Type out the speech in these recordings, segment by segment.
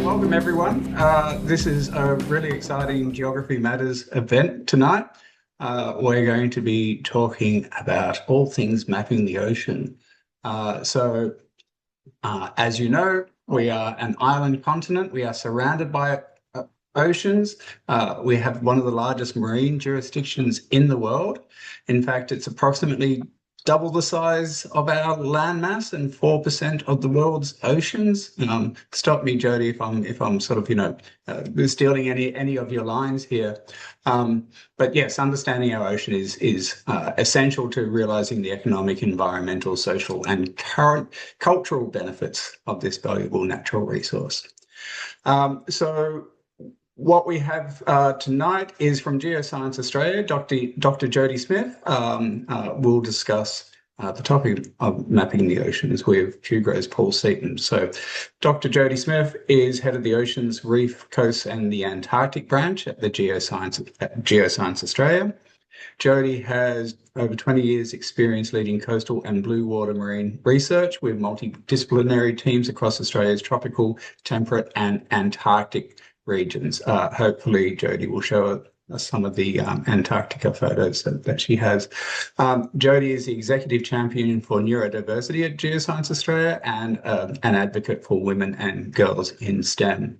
Welcome everyone. This is a really exciting Geography Matters event tonight. We're going to be talking about all things mapping the ocean. As you know, we are an island continent. We are surrounded by oceans. We have one of the largest marine jurisdictions in the world. In fact, it's approximately double the size of our landmass and 4% of the world's oceans. Stop me, Jodie, if I'm sort of stealing any of your lines here. But yes, understanding our ocean is essential to realizing the economic, environmental, social, and current cultural benefits of this valuable natural resource. What we have tonight is from Geoscience Australia. Dr. Jodie Smith will discuss the topic of mapping the oceans with Fugro's Paul Seaton. So Dr. Jodie Smith is head of the Oceans, Reef, Coasts and the Antarctic Branch at the Geoscience Australia. Jodie has over 20 years experience leading coastal and blue water marine research with multidisciplinary teams across Australia's tropical, temperate and Antarctic regions. Hopefully Jodie will show us some of the Antarctica photos that she has. Jodie is the executive champion for neurodiversity at Geoscience Australia and an advocate for women and girls in STEM.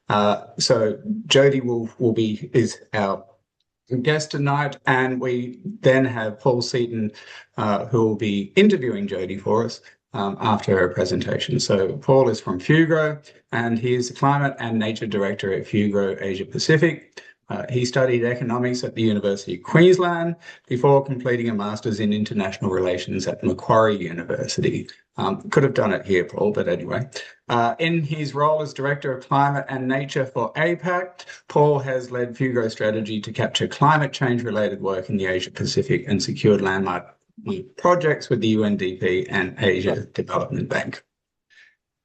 So Jodie is our guest tonight, and we then have Paul Seaton who will be interviewing Jodie for us after her presentation. So Paul is from Fugro, and he is the Climate and Nature Director at Fugro Asia Pacific. He studied economics at the University of Queensland before completing a Master's in International Relations at Macquarie University. Could have done it here, Paul, but anyway. In his role as Director of Climate and Nature for APAC, Paul has led Fugro's strategy to capture climate change-related work in the Asia Pacific and secured landmark projects with the UNDP and Asia Development Bank.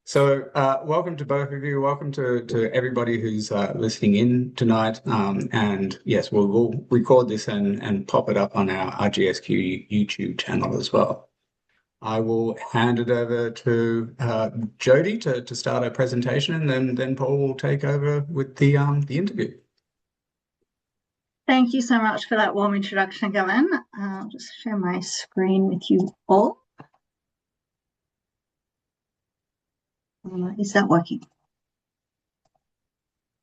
So welcome to both of you. Welcome to everybody who's listening in tonight. And yes, we'll record this and pop it up on our RGSQ YouTube channel as well. I will hand it over to Jodie to start our presentation, and then Paul will take over with the interview. Thank you so much for that warm introduction, Gavin. I'll just share my screen with you all. Is that working?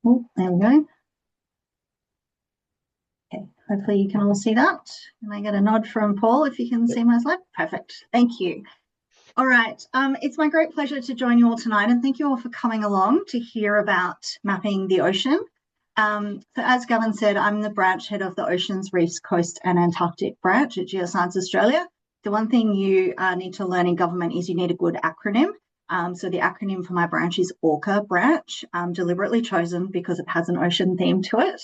Oh, there we go. Okay, hopefully you can all see that. Can I get a nod from Paul if you can see my slide? Perfect, thank you. All right, it's my great pleasure to join you all tonight, and thank you all for coming along to hear about mapping the ocean. So as Gavin said, I'm the branch head of the Oceans, Reefs, Coast and Antarctic Branch at Geoscience Australia. The one thing you need to learn in government is you need a good acronym. So the acronym for my branch is ORCA branch, deliberately chosen because it has an ocean theme to it.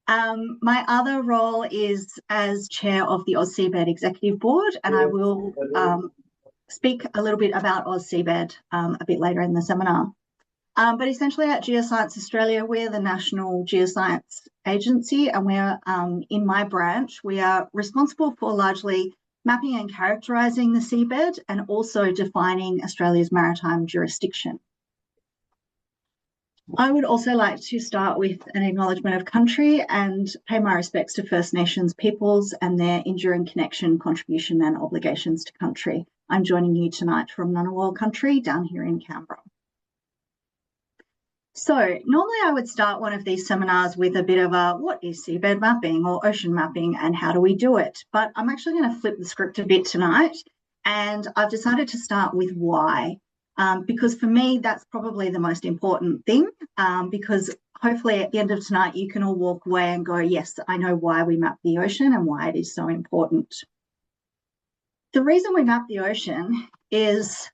My other role is as chair of the Seabed Executive Board, and I will speak a little bit about Seabed a bit later in the seminar. But essentially at Geoscience Australia, we're the national geoscience agency, and we're in my branch, we are responsible for largely mapping and characterising the seabed and also defining Australia's maritime jurisdiction. I would also like to start with an acknowledgement of country and pay my respects to First Nations peoples and their enduring connection, contribution and obligations to country. I'm joining you tonight from Ngunnawal country down here in Canberra. So normally I would start one of these seminars with a bit of a what is seabed mapping or ocean mapping and how do we do it? But I'm actually going to flip the script a bit tonight, and I've decided to start with why, because for me that's probably the most important thing, because hopefully at the end of tonight you can all walk away and go, yes, I know why we map the ocean and why it is so important. The reason we map the ocean is,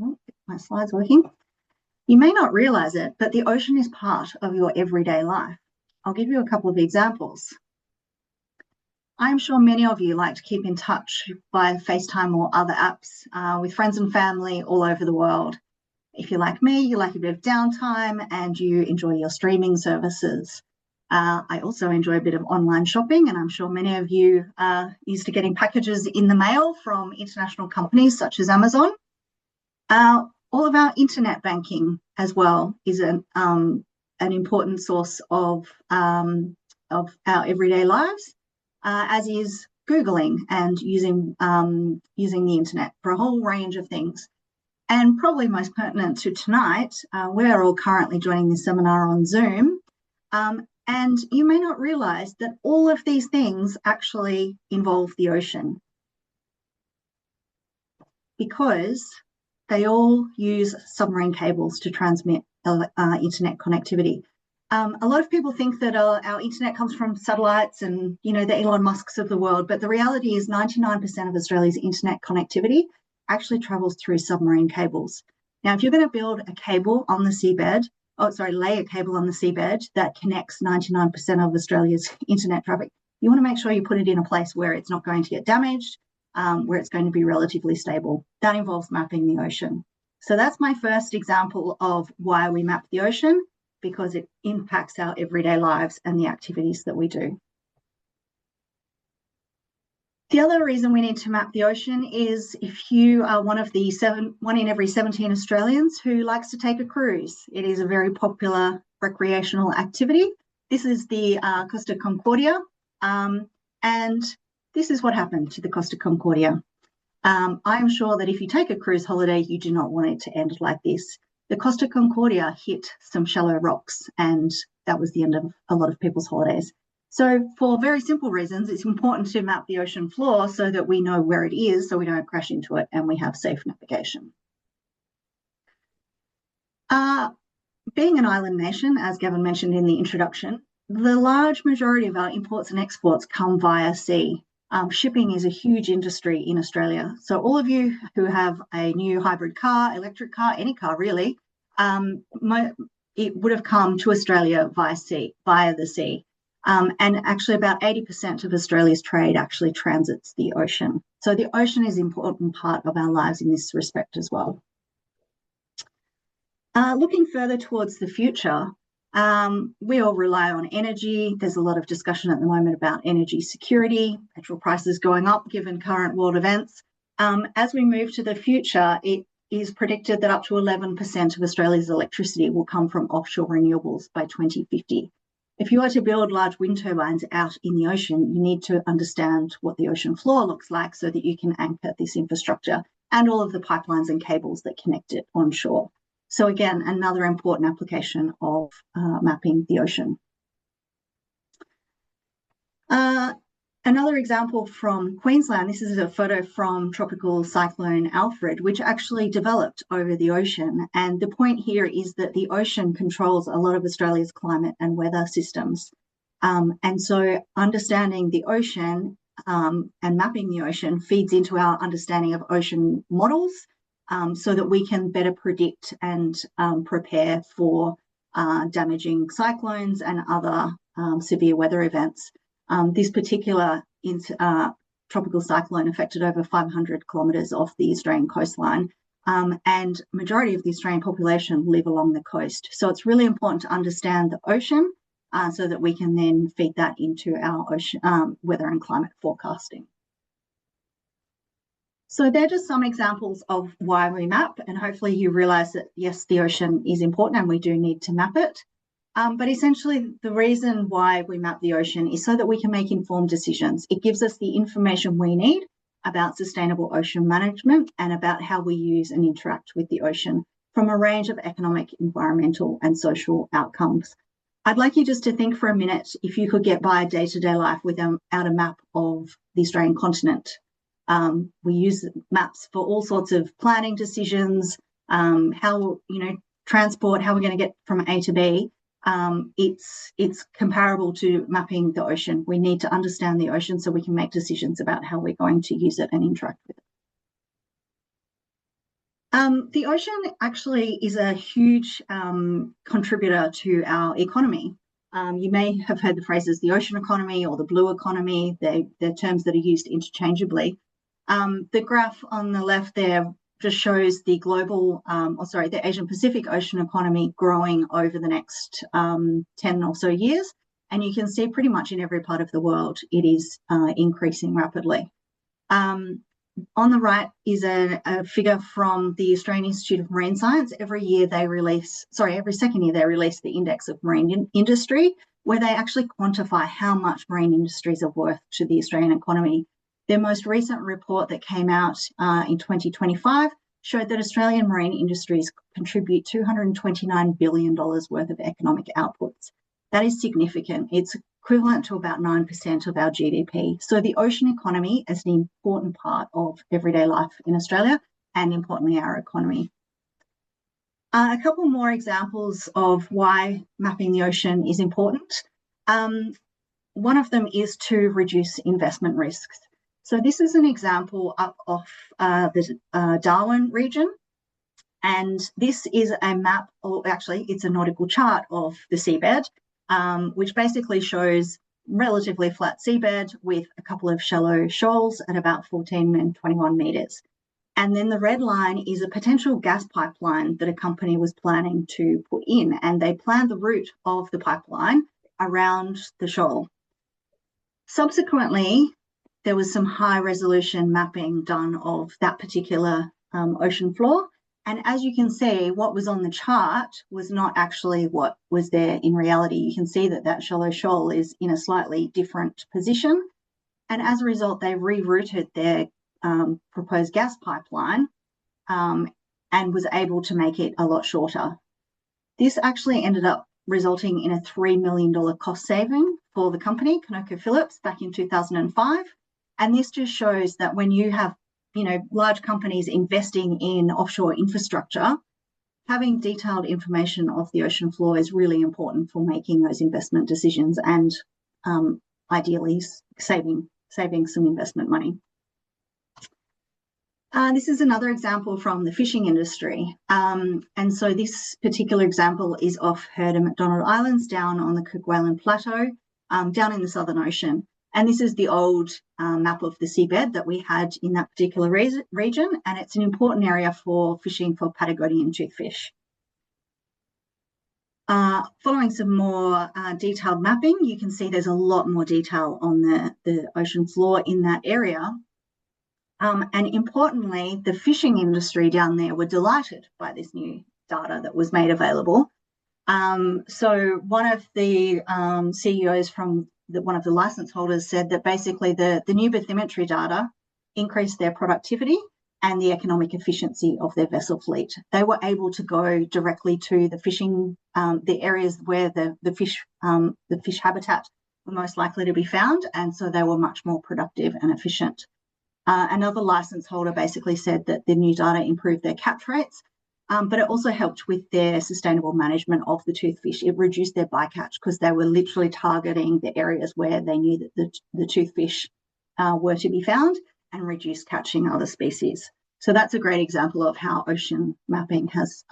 oh, my slide's working. You may not realise it, but the ocean is part of your everyday life. I'll give you a couple of examples. I'm sure many of you like to keep in touch via FaceTime or other apps with friends and family all over the world. If you're like me, you like a bit of downtime and you enjoy your streaming services. I also enjoy a bit of online shopping, and I'm sure many of you are used to getting packages in the mail from international companies such as Amazon. All of our internet banking as well is an important source of our everyday lives, as is Googling and using the internet for a whole range of things. And probably most pertinent to tonight, we're all currently joining this seminar on Zoom. And you may not realise that all of these things actually involve the ocean, because they all use submarine cables to transmit internet connectivity. A lot of people think that our internet comes from satellites and, the Elon Musks of the world, but the reality is 99% of Australia's internet connectivity actually travels through submarine cables. Now, if you're going to build a cable on the seabed, lay a cable on the seabed that connects 99% of Australia's internet traffic, you want to make sure you put it in a place where it's not going to get damaged, where it's going to be relatively stable. That involves mapping the ocean. So that's my first example of why we map the ocean, because it impacts our everyday lives and the activities that we do. The other reason we need to map the ocean is if you are one in every 17 Australians who likes to take a cruise. It is a very popular recreational activity. This is the Costa Concordia, and this is what happened to the Costa Concordia. I'm sure that if you take a cruise holiday, you do not want it to end like this. The Costa Concordia hit some shallow rocks, and that was the end of a lot of people's holidays. So for very simple reasons, it's important to map the ocean floor so that we know where it is, so we don't crash into it and we have safe navigation. Being an island nation, as Gavin mentioned in the introduction, the large majority of our imports and exports come via sea. Shipping is a huge industry in Australia. So all of you who have a new hybrid car, electric car, any car really, it would have come to Australia via the sea. And actually about 80% of Australia's trade actually transits the ocean. So the ocean is an important part of our lives in this respect as well. Looking further towards the future, we all rely on energy. There's a lot of discussion at the moment about energy security, petrol prices going up given current world events. As we move to the future, it is predicted that up to 11% of Australia's electricity will come from offshore renewables by 2050. If you are to build large wind turbines out in the ocean, you need to understand what the ocean floor looks like so that you can anchor this infrastructure and all of the pipelines and cables that connect it onshore. So again, another important application of mapping the ocean. Another example from Queensland, this is a photo from tropical cyclone Alfred, which actually developed over the ocean. And the point here is that the ocean controls a lot of Australia's climate and weather systems. And so understanding the ocean and mapping the ocean feeds into our understanding of ocean models, so that we can better predict and prepare for damaging cyclones and other severe weather events. This particular tropical cyclone affected over 500 kilometres off the Australian coastline, and majority of the Australian population live along the coast. So it's really important to understand the ocean so that we can then feed that into our ocean, weather and climate forecasting. So they're just some examples of why we map, and hopefully you realise that, yes, the ocean is important and we do need to map it. But essentially, the reason why we map the ocean is so that we can make informed decisions. It gives us the information we need about sustainable ocean management and about how we use and interact with the ocean from a range of economic, environmental and social outcomes. I'd like you just to think for a minute if you could get by day-to-day life without a map of the Australian continent. We use maps for all sorts of planning decisions, how, transport, how we're going to get from A to B. It's comparable to mapping the ocean. We need to understand the ocean so we can make decisions about how we're going to use it and interact with it. The ocean actually is a huge contributor to our economy. You may have heard the phrases the ocean economy or the blue economy. They're terms that are used interchangeably. The graph on the left there just shows the the Asian Pacific ocean economy growing over the next 10 or so years. And you can see pretty much in every part of the world, it is increasing rapidly. On the right is a figure from the Australian Institute of Marine Science. Every second year they release the Index of Marine Industry, where they actually quantify how much marine industries are worth to the Australian economy. Their most recent report that came out in 2025 showed that Australian marine industries contribute $229 billion worth of economic outputs. That is significant. It's equivalent to about 9% of our GDP. So the ocean economy is an important part of everyday life in Australia and, importantly, our economy. A couple more examples of why mapping the ocean is important. One of them is to reduce investment risks. So this is an example up off the Darwin region. And this is a map, or actually it's a nautical chart of the seabed, which basically shows relatively flat seabed with a couple of shallow shoals at about 14 and 21 metres. And then the red line is a potential gas pipeline that a company was planning to put in, and they planned the route of the pipeline around the shoal. Subsequently, there was some high resolution mapping done of that particular ocean floor. And as you can see, what was on the chart was not actually what was there in reality. You can see that that shallow shoal is in a slightly different position. And as a result, they rerouted their proposed gas pipeline and was able to make it a lot shorter. This actually ended up resulting in a $3 million cost saving for the company, ConocoPhillips, back in 2005. And this just shows that when you have, large companies investing in offshore infrastructure, having detailed information of the ocean floor is really important for making those investment decisions and ideally saving some investment money. This is another example from the fishing industry. And so this particular example is off Heard and McDonald Islands down on the Kerguelen Plateau, down in the Southern Ocean. And this is the old map of the seabed that we had in that particular region. And it's an important area for fishing for Patagonian toothfish. Following some more detailed mapping, you can see there's a lot more detail on the ocean floor in that area. And importantly, the fishing industry down there were delighted by this new data that was made available. So one of the CEOs from one of the license holders said that basically the new bathymetry data increased their productivity and the economic efficiency of their vessel fleet. They were able to go directly to the fishing, the areas where the fish habitat were most likely to be found, and so they were much more productive and efficient. Another license holder basically said that the new data improved their catch rates, but it also helped with their sustainable management of the toothfish. It reduced their bycatch because they were literally targeting the areas where they knew that the toothfish were to be found and reduced catching other species. So that's a great example of how ocean mapping has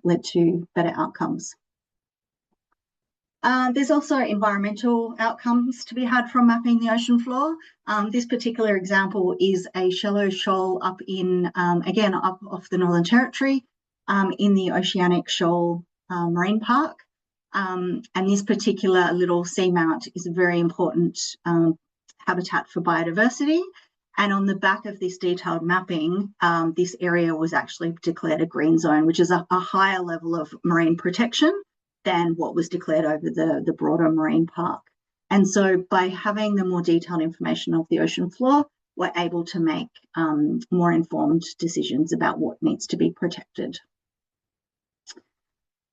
led to better outcomes. There's also environmental outcomes to be had from mapping the ocean floor. This particular example is a shallow shoal up in, again, up off the Northern Territory in the Oceanic Shoal Marine Park. And this particular little seamount is a very important habitat for biodiversity. And on the back of this detailed mapping, this area was actually declared a green zone, which is a higher level of marine protection than what was declared over the broader marine park. And so by having the more detailed information of the ocean floor, we're able to make more informed decisions about what needs to be protected.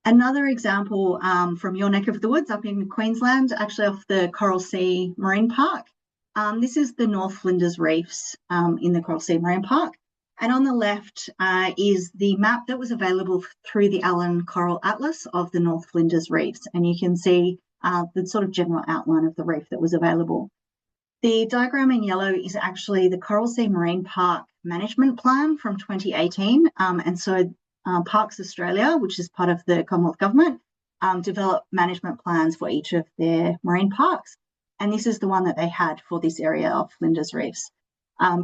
Another example from your neck of the woods up in Queensland, actually off the Coral Sea Marine Park. This is the North Flinders Reefs in the Coral Sea Marine Park. And on the left is the map that was available through the Allen Coral Atlas of the North Flinders Reefs. And you can see the sort of general outline of the reef that was available. The diagram in yellow is actually the Coral Sea Marine Park Management Plan from 2018. And so Parks Australia, which is part of the Commonwealth Government, developed management plans for each of their marine parks. And this is the one that they had for this area of Flinders Reefs.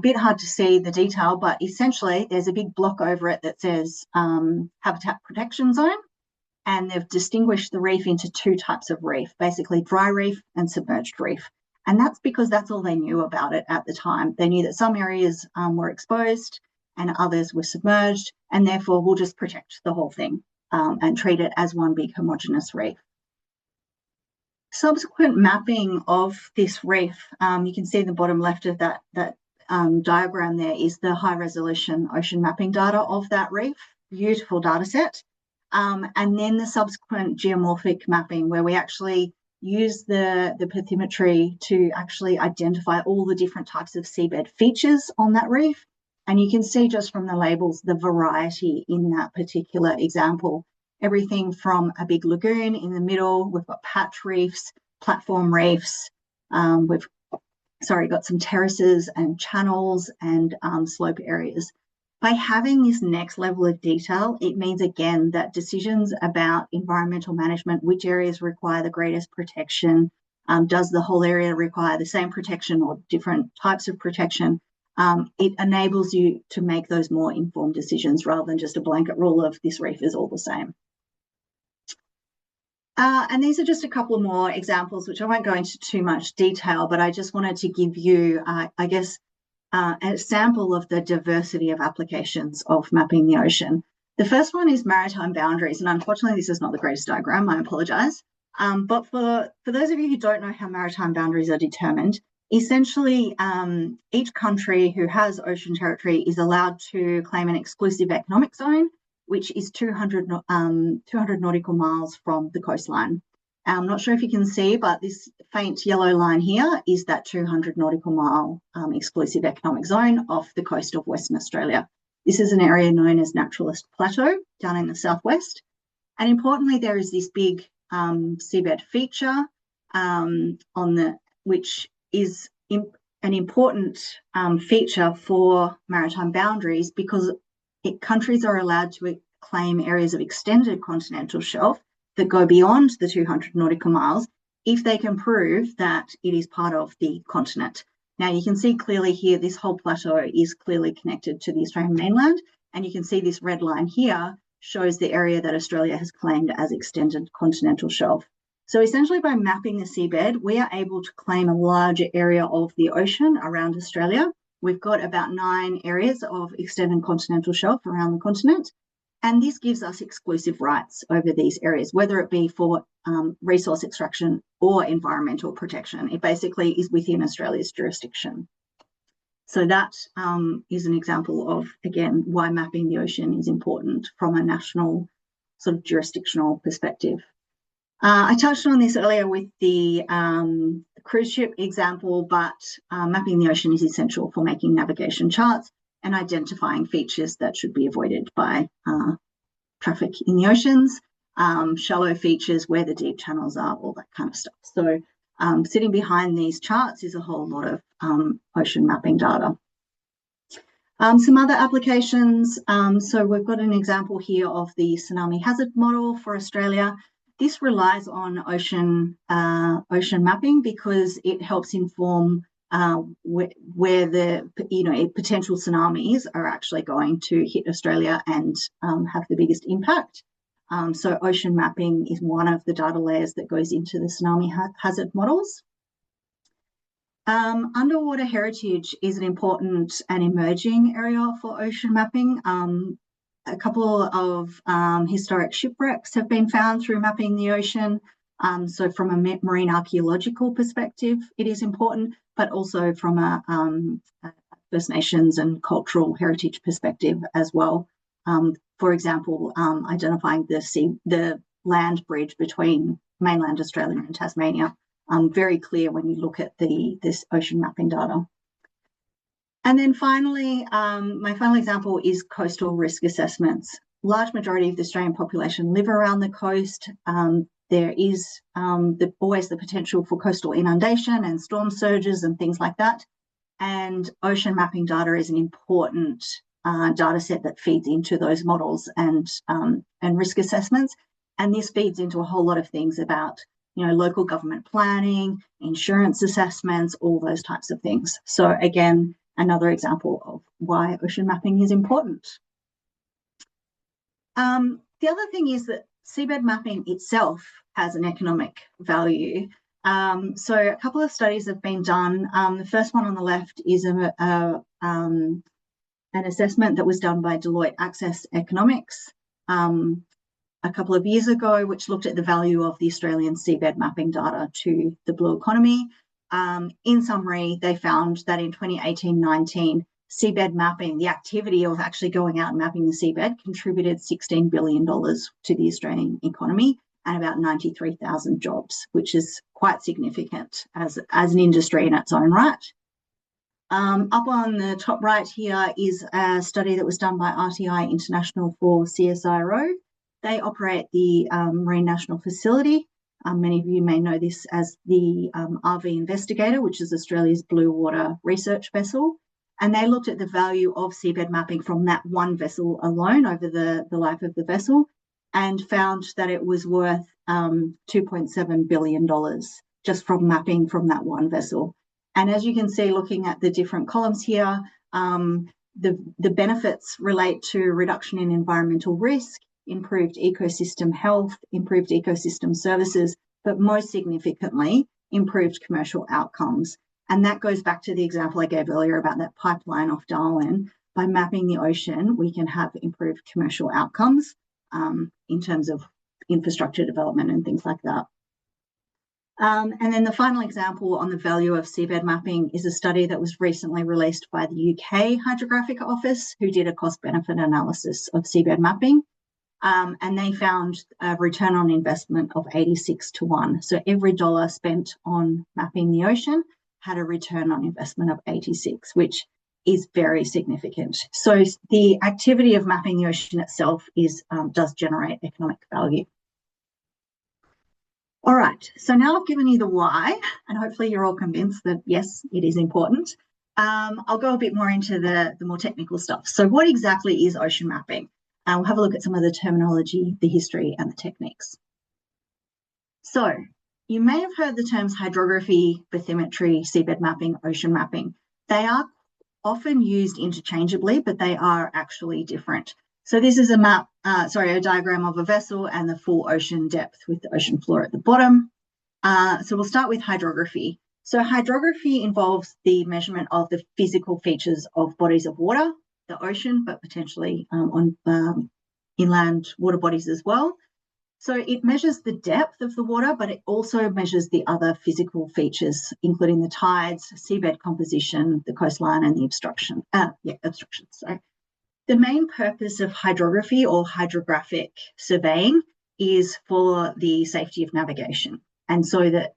Bit hard to see the detail, but essentially there's a big block over it that says Habitat Protection Zone, and they've distinguished the reef into two types of reef, basically dry reef and submerged reef. And that's because that's all they knew about it at the time. They knew that some areas were exposed and others were submerged, and therefore we'll just protect the whole thing and treat it as one big homogeneous reef. Subsequent mapping of this reef, you can see in the bottom left of that diagram there is the high resolution ocean mapping data of that reef. Beautiful data set. And then the subsequent geomorphic mapping, where we actually use the bathymetry to actually identify all the different types of seabed features on that reef. And you can see just from the labels the variety in that particular example. Everything from a big lagoon in the middle, we've got patch reefs, platform reefs, we've got some terraces and channels and slope areas. By having this next level of detail, it means, again, that decisions about environmental management, which areas require the greatest protection, does the whole area require the same protection or different types of protection, it enables you to make those more informed decisions rather than just a blanket rule of this reef is all the same. And these are just a couple more examples, which I won't go into too much detail, but I just wanted to give you, I guess, a sample of the diversity of applications of mapping the ocean. The first one is maritime boundaries, and unfortunately this is not the greatest diagram, I apologise. But for those of you who don't know how maritime boundaries are determined, essentially each country who has ocean territory is allowed to claim an exclusive economic zone, which is 200 nautical miles from the coastline. I'm not sure if you can see, but this faint yellow line here is that 200 nautical mile exclusive economic zone off the coast of Western Australia. This is an area known as Naturalist Plateau down in the southwest. And importantly, there is this big seabed feature which is an important feature for maritime boundaries because countries are allowed to claim areas of extended continental shelf that go beyond the 200 nautical miles if they can prove that it is part of the continent. Now, you can see clearly here, this whole plateau is clearly connected to the Australian mainland, and you can see this red line here shows the area that Australia has claimed as extended continental shelf. So essentially by mapping the seabed, we are able to claim a larger area of the ocean around Australia. We've got about 9 areas of extended continental shelf around the continent, and this gives us exclusive rights over these areas, whether it be for resource extraction or environmental protection. It basically is within Australia's jurisdiction. So that is an example of, again, why mapping the ocean is important from a national sort of jurisdictional perspective. I touched on this earlier with the cruise ship example, but mapping the ocean is essential for making navigation charts and identifying features that should be avoided by traffic in the oceans, shallow features, where the deep channels are, all that kind of stuff. So sitting behind these charts is a whole lot of ocean mapping data. Some other applications. So we've got an example here of the tsunami hazard model for Australia. This relies on ocean mapping because it helps inform where the potential tsunamis are actually going to hit Australia and have the biggest impact. So ocean mapping is one of the data layers that goes into the tsunami hazard models. Underwater heritage is an important and emerging area for ocean mapping. A couple of historic shipwrecks have been found through mapping the ocean. So from a marine archaeological perspective, it is important, but also from a First Nations and cultural heritage perspective as well. For example, identifying the land bridge between mainland Australia and Tasmania. Very clear when you look at this ocean mapping data. And then finally, my final example is coastal risk assessments. Large majority of the Australian population live around the coast. There is always the potential for coastal inundation and storm surges and things like that. And ocean mapping data is an important data set that feeds into those models and risk assessments. And this feeds into a whole lot of things about local government planning, insurance assessments, all those types of things. So again, another example of why ocean mapping is important. The other thing is that seabed mapping itself has an economic value. So a couple of studies have been done. The first one on the left is an assessment that was done by Deloitte Access Economics a couple of years ago, which looked at the value of the Australian seabed mapping data to the blue economy. In summary, they found that in 2018-19, seabed mapping, the activity of actually going out and mapping the seabed, contributed $16 billion to the Australian economy and about 93,000 jobs, which is quite significant as an industry in its own right. Up on the top right here is a study that was done by RTI International for CSIRO. They operate the Marine National Facility. Many of you may know this as the RV Investigator, which is Australia's blue water research vessel. And they looked at the value of seabed mapping from that one vessel alone over the life of the vessel, and found that it was worth $2.7 billion just from mapping from that one vessel. And as you can see, looking at the different columns here, the benefits relate to reduction in environmental risk, improved ecosystem health, improved ecosystem services, but most significantly, improved commercial outcomes. And that goes back to the example I gave earlier about that pipeline off Darwin. By mapping the ocean, we can have improved commercial outcomes in terms of infrastructure development and things like that. And then the final example on the value of seabed mapping is a study that was recently released by the UK Hydrographic Office, who did a cost-benefit analysis of seabed mapping. And they found a return on investment of 86 to 1. So every dollar spent on mapping the ocean had a return on investment of 86, which is very significant. So the activity of mapping the ocean itself does generate economic value. All right, so now I've given you the why, and hopefully you're all convinced that, yes, it is important. I'll go a bit more into the more technical stuff. So what exactly is ocean mapping? We'll have a look at some of the terminology, the history, and the techniques. So you may have heard the terms hydrography, bathymetry, seabed mapping, ocean mapping. They are often used interchangeably, but they are actually different. So this is a diagram of a vessel and the full ocean depth with the ocean floor at the bottom. So we'll start with hydrography. So hydrography involves the measurement of the physical features of bodies of water, the ocean, but potentially on inland water bodies as well. So it measures the depth of the water, but it also measures the other physical features, including the tides, seabed composition, the coastline, and the obstructions. So the main purpose of hydrography or hydrographic surveying is for the safety of navigation, and so that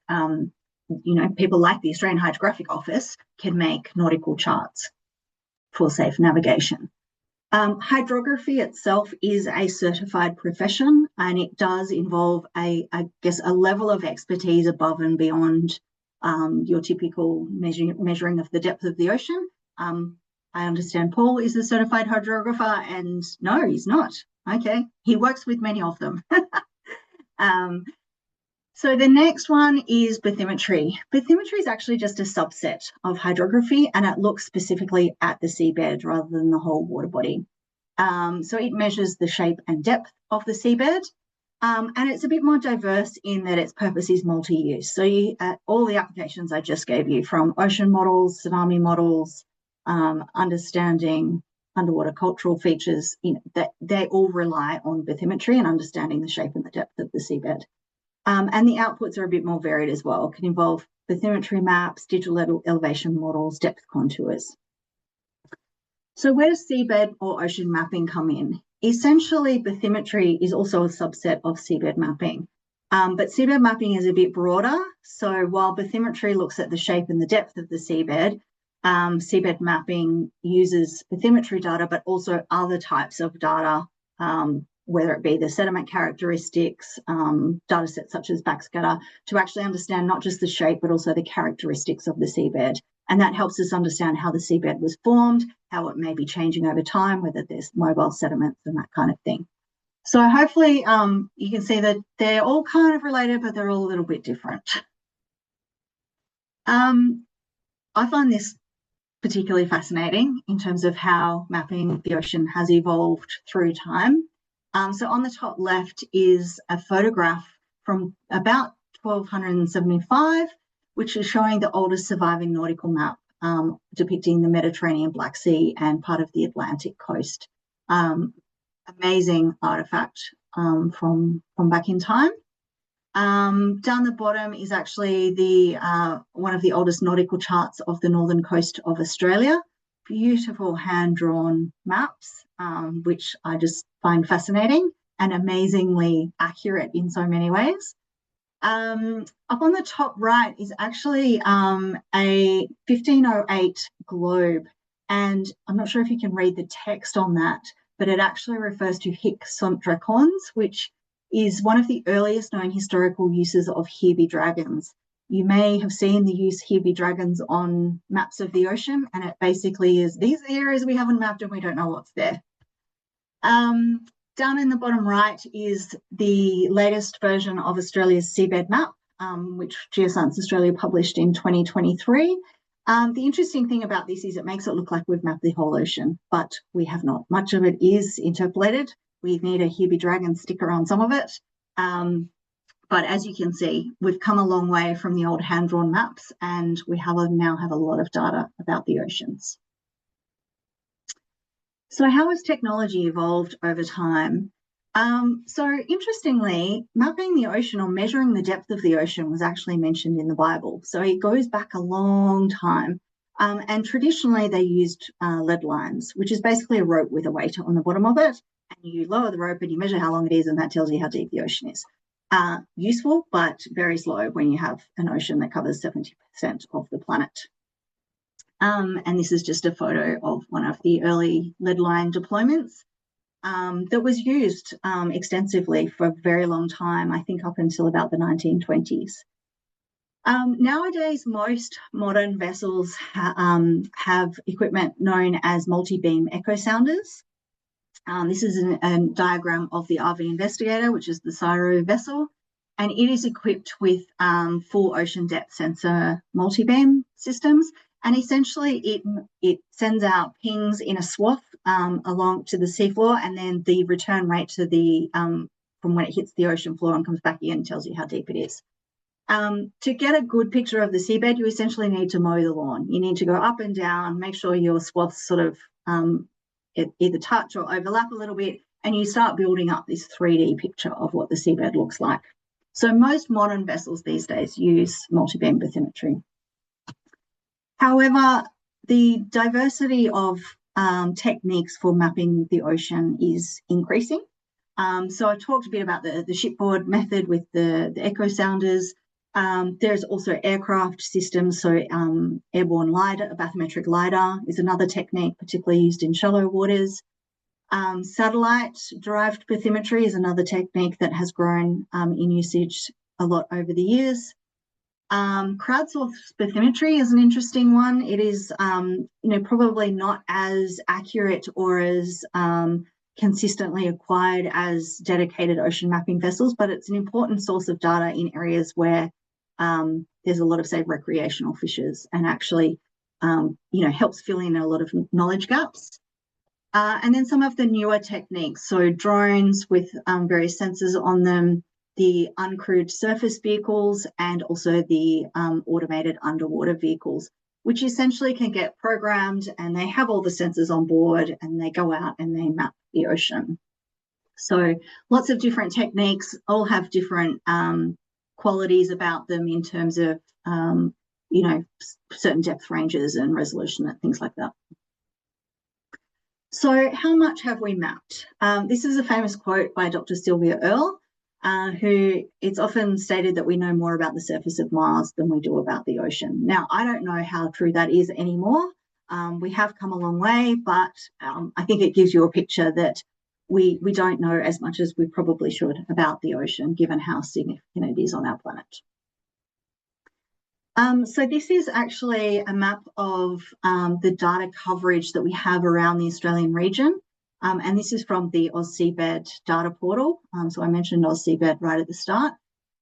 people like the Australian Hydrographic Office can make nautical charts for safe navigation. Hydrography itself is a certified profession, and it does involve a level of expertise above and beyond your typical measuring of the depth of the ocean. I understand Paul is a certified hydrographer, and no, he's not. Okay, he works with many of them. So the next one is bathymetry. Bathymetry is actually just a subset of hydrography, and it looks specifically at the seabed rather than the whole water body. So it measures the shape and depth of the seabed, and it's a bit more diverse in that its purpose is multi-use. So all the applications I just gave you, from ocean models, tsunami models, understanding underwater cultural features, that they all rely on bathymetry and understanding the shape and the depth of the seabed. And the outputs are a bit more varied as well. It can involve bathymetry maps, digital elevation models, depth contours. So where does seabed or ocean mapping come in? Essentially, bathymetry is also a subset of seabed mapping. But seabed mapping is a bit broader. So while bathymetry looks at the shape and the depth of the seabed, seabed mapping uses bathymetry data, but also other types of data, whether it be the sediment characteristics, data sets such as backscatter, to actually understand not just the shape, but also the characteristics of the seabed. And that helps us understand how the seabed was formed, how it may be changing over time, whether there's mobile sediments and that kind of thing. So hopefully you can see that they're all kind of related, but they're all a little bit different. I find this particularly fascinating in terms of how mapping the ocean has evolved through time. So on the top left is a photograph from about 1275, which is showing the oldest surviving nautical map depicting the Mediterranean, Black Sea, and part of the Atlantic coast. Amazing artifact from back in time. Down the bottom is actually the one of the oldest nautical charts of the northern coast of Australia. Beautiful hand-drawn maps, which I just find fascinating and amazingly accurate in so many ways. Up on the top right is actually a 1508 globe, and I'm not sure if you can read the text on that, but it actually refers to hic sunt dracons, which is one of the earliest known historical uses of Hebe dragons. You may have seen the use Hebe dragons on maps of the ocean, and it basically is, these are the areas we haven't mapped and we don't know what's there. Down in the bottom right is the latest version of Australia's seabed map, which Geoscience Australia published in 2023. The interesting thing about this is it makes it look like we've mapped the whole ocean, but we have not. Much of it is interpolated. We need a Hebe dragon sticker on some of it. But as you can see, we've come a long way from the old hand-drawn maps, and we now have a lot of data about the oceans. So how has technology evolved over time? So interestingly, mapping the ocean or measuring the depth of the ocean was actually mentioned in the Bible. So it goes back a long time. And traditionally they used lead lines, which is basically a rope with a weight on the bottom of it. And you lower the rope and you measure how long it is, and that tells you how deep the ocean is. Useful, but very slow when you have an ocean that covers 70% of the planet. And this is just a photo of one of the early lead line deployments that was used extensively for a very long time, I think up until about the 1920s. Nowadays, most modern vessels have equipment known as multi-beam echo sounders. This is a diagram of the RV Investigator, which is the CSIRO vessel, and it is equipped with full ocean depth sensor multi-beam systems. And essentially it sends out pings in a swath along to the seafloor, and then the return rate to the from when it hits the ocean floor and comes back in tells you how deep it is. To get a good picture of the seabed, you essentially need to mow the lawn. You need to go up and down, make sure your swaths sort of either touch or overlap a little bit, and you start building up this 3D picture of what the seabed looks like. So most modern vessels these days use multi-beam bathymetry. However, the diversity of techniques for mapping the ocean is increasing. So I talked a bit about the shipboard method with the echo sounders. There's also aircraft systems, so airborne LiDAR, bathymetric LiDAR is another technique, particularly used in shallow waters. Satellite-derived bathymetry is another technique that has grown in usage a lot over the years. Crowdsourced bathymetry is an interesting one. It is, probably not as accurate or as consistently acquired as dedicated ocean mapping vessels, but it's an important source of data in areas where there's a lot of, say, recreational fishers, and actually, helps fill in a lot of knowledge gaps. And then some of the newer techniques, so drones with various sensors on them, the uncrewed surface vehicles, and also the automated underwater vehicles, which essentially can get programmed, and they have all the sensors on board, and they go out and they map the ocean. So lots of different techniques, all have different qualities about them in terms of, certain depth ranges and resolution and things like that. So how much have we mapped? This is a famous quote by Dr. Sylvia Earle, who it's often stated that we know more about the surface of Mars than we do about the ocean. Now, I don't know how true that is anymore. We have come a long way, but I think it gives you a picture that we don't know as much as we probably should about the ocean, given how significant it is on our planet. So this is actually a map of the data coverage that we have around the Australian region. And this is from the AusSeabed data portal. So I mentioned AusSeabed right at the start.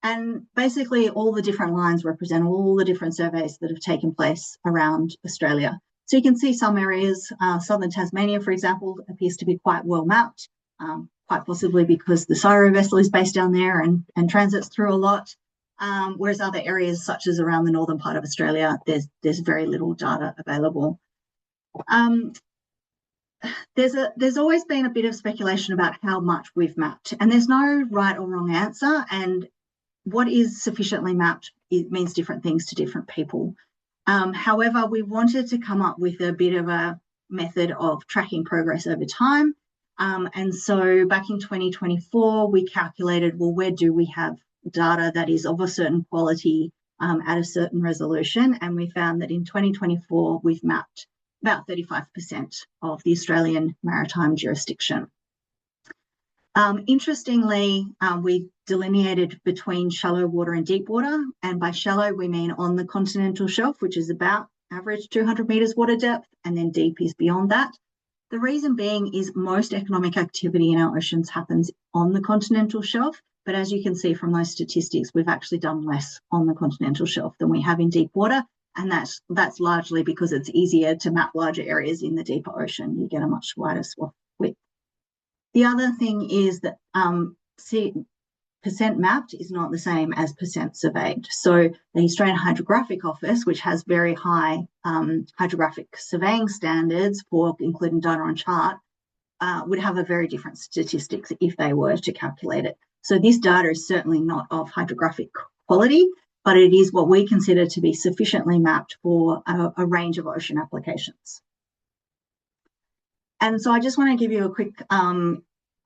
And basically all the different lines represent all the different surveys that have taken place around Australia. So you can see some areas, southern Tasmania, for example, appears to be quite well mapped, quite possibly because the CSIRO vessel is based down there and transits through a lot. whereas other areas such as around the northern part of Australia, there's very little data available. There's always been a bit of speculation about how much we've mapped, and there's no right or wrong answer, and what is sufficiently mapped, it means different things to different people. However, we wanted to come up with a bit of a method of tracking progress over time. And so back in 2024, we calculated, well, where do we have data that is of a certain quality at a certain resolution? And we found that in 2024, we've mapped about 35% of the Australian maritime jurisdiction. Interestingly, we delineated between shallow water and deep water, and by shallow we mean on the continental shelf, which is about average 200 metres water depth, and then deep is beyond that. The reason being is most economic activity in our oceans happens on the continental shelf, but as you can see from those statistics, we've actually done less on the continental shelf than we have in deep water, and that's largely because it's easier to map larger areas in the deeper ocean. You get a much wider swath width. The other thing is that percent mapped is not the same as percent surveyed. So the Australian Hydrographic Office, which has very high hydrographic surveying standards for including data on chart, would have a very different statistics if they were to calculate it. So this data is certainly not of hydrographic quality, but it is what we consider to be sufficiently mapped for a range of ocean applications. And so I just want to give you a quick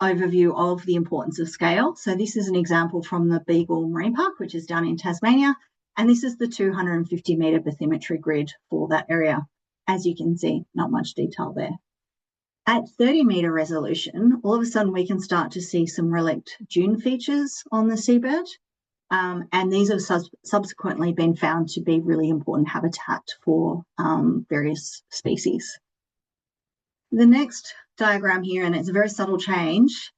overview of the importance of scale. So this is an example from the Beagle Marine Park, which is down in Tasmania. And this is the 250 metre bathymetry grid for that area. As you can see, not much detail there. At 30 metre resolution, all of a sudden we can start to see some relict dune features on the seabed. And these have subsequently been found to be really important habitat for various species. The next diagram here, and it's a very subtle change,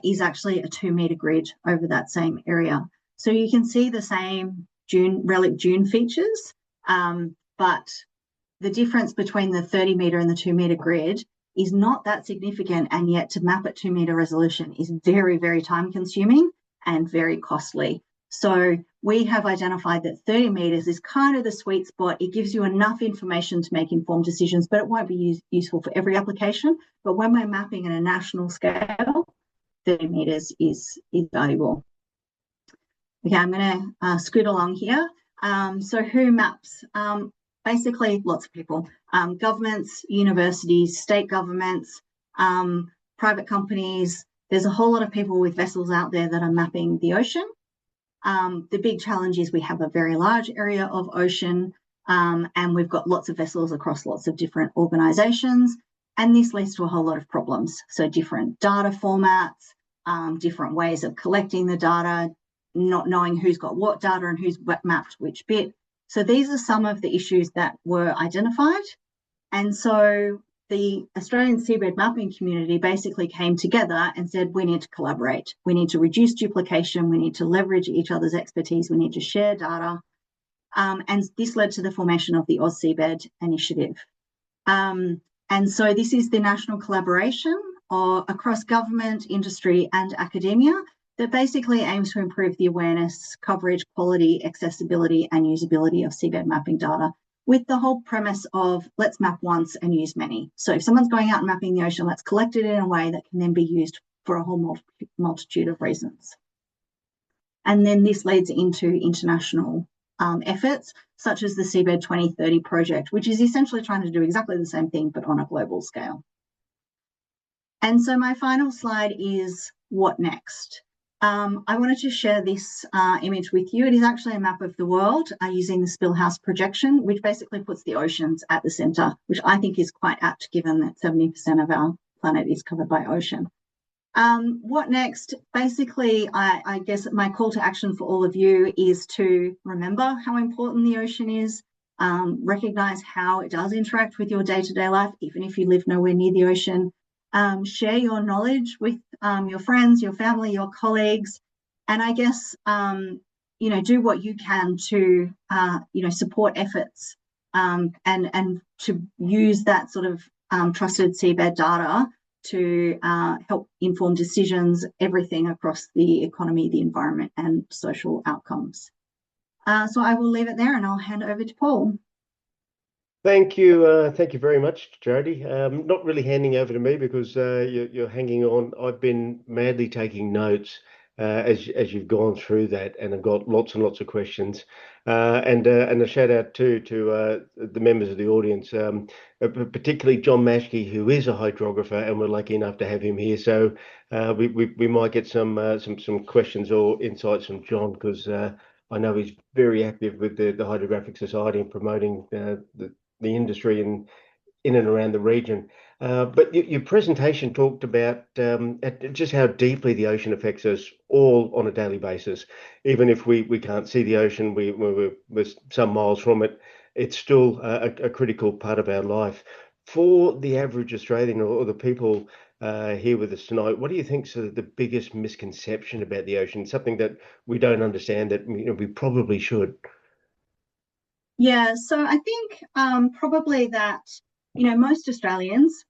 is actually a 2 metre grid over that same area. So you can see the same relic dune features, but the difference between the 30 metre and the 2 metre grid is not that significant, and yet to map at 2 metre resolution is very, very time consuming and very costly. So we have identified that 30 metres is kind of the sweet spot. It gives you enough information to make informed decisions, but it won't be useful for every application. But when we're mapping at a national scale, 30 metres is valuable. Okay, I'm going to scoot along here. So who maps? Basically, lots of people. Governments, universities, state governments, private companies. There's a whole lot of people with vessels out there that are mapping the ocean. The big challenge is we have a very large area of ocean, and we've got lots of vessels across lots of different organisations, and this leads to a whole lot of problems. So different data formats, different ways of collecting the data, not knowing who's got what data and who's mapped which bit. So these are some of the issues that were identified. And so the Australian seabed mapping community basically came together and said, we need to collaborate. We need to reduce duplication. We need to leverage each other's expertise. We need to share data. And this led to the formation of the AusSeabed initiative. And so this is the national collaboration across government, industry and academia that basically aims to improve the awareness, coverage, quality, accessibility and usability of seabed mapping data, with the whole premise of let's map once and use many. So if someone's going out and mapping the ocean, let's collect it in a way that can then be used for a whole multitude of reasons. And then this leads into international efforts, such as the Seabed 2030 project, which is essentially trying to do exactly the same thing, but on a global scale. And so my final slide is what next? I wanted to share this image with you. It is actually a map of the world using the Spillhouse projection, which basically puts the oceans at the centre, which I think is quite apt given that 70% of our planet is covered by ocean. What next? Basically, I guess my call to action for all of you is to remember how important the ocean is, recognise how it does interact with your day-to-day life, even if you live nowhere near the ocean. Share your knowledge with your friends, your family, your colleagues, and I guess, do what you can to, support efforts and to use that sort of trusted seabed data to help inform decisions, everything across the economy, the environment, and social outcomes. So I will leave it there and I'll hand over to Paul. Thank you very much, Jodie. Not really handing over to me because you're hanging on. I've been madly taking notes as you've gone through that, and I've got lots and lots of questions. And a shout out to the members of the audience, particularly John Mashke, who is a hydrographer, and we're lucky enough to have him here. So we might get some questions or insights from John, because I know he's very active with the Hydrographic Society and promoting the industry in and around the region. But your presentation talked about just how deeply the ocean affects us all on a daily basis. Even if we can't see the ocean, we're some miles from it, it's still a critical part of our life. For the average Australian or the people here with us tonight, what do you think is the biggest misconception about the ocean? Something that we don't understand that we probably should. Yeah, so I think probably that, most Australians,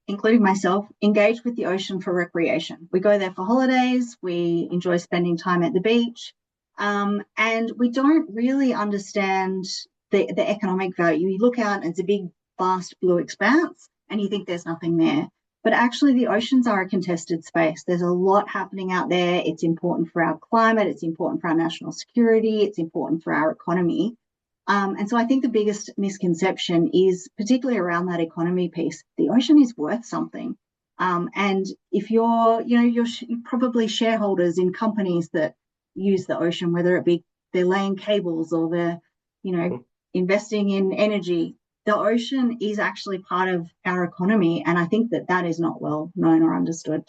including myself, engage with the ocean for recreation. We go there for holidays, we enjoy spending time at the beach, and we don't really understand the economic value. You look out and it's a big, vast blue expanse and you think there's nothing there. But actually the oceans are a contested space. There's a lot happening out there. It's important for our climate, it's important for our national security, it's important for our economy. And so I think the biggest misconception is particularly around that economy piece. The ocean is worth something. And if you're probably shareholders in companies that use the ocean, whether it be they're laying cables or they're, investing in energy, the ocean is actually part of our economy. And I think that is not well known or understood.